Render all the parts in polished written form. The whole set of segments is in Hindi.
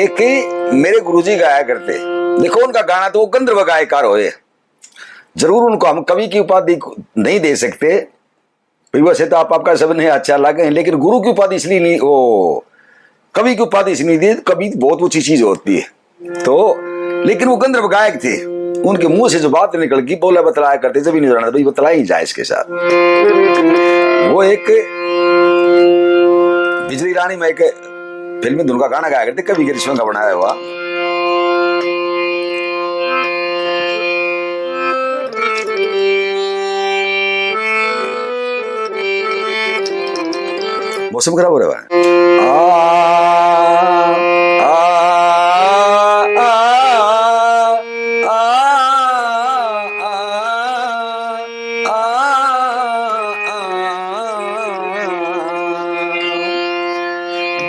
एक मेरे गुरुजी गाया करते, देखो उनका गाना तो वो गंधर्व गायकार होए, जरूर उनको हम कवि की उपाधि नहीं दे सकते, वैसे तो आपका सब नहीं अच्छा लगे, लेकिन गुरु की उपाधि इसलिए नहीं, वो कवि की उपाधि इसलिए दी, कवि बहुत ऊंची चीज होती है तो, लेकिन वो गंधर्व गायक थे, उनके मुंह से जो बात निकल गई बोला बतलाया करते, जब नहीं जाना भाई बतला ही जाए इसके साथ। वो एक बिजली रानी में एक फिल्म में धुन का गाना गाया करते, कवि ग्रीष्म का बनाया हुआ। मौसम खराब हो रहा है।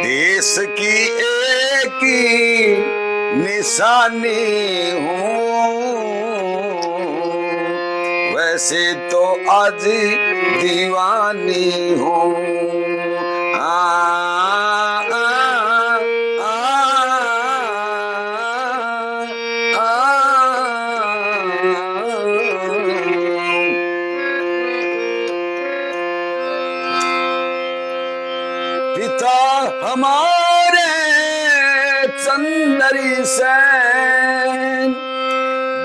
देश की एक निशानी हूँ, वैसे तो आज दीवानी हूँ। पिता हमारे चंदरी सैन,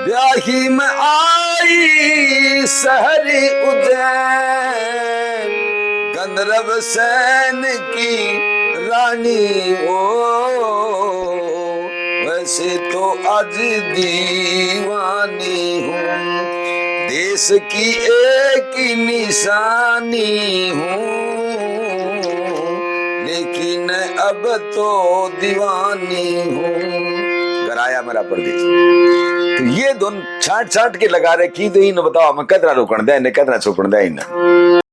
ब्याही में आई शहरी उज्जैन, गंधर्व सैन की रानी हो, वैसे तो आज दीवानी हूँ। देश की एक निशानी हूँ, लेकिन अब तो दीवानी हूँ। गराया मेरा परदेश। तो ये दोनों छाट छाट के लगा रखी, तो इन बताओ मैं कितना रोकण दे, कितना छोपण दे इन।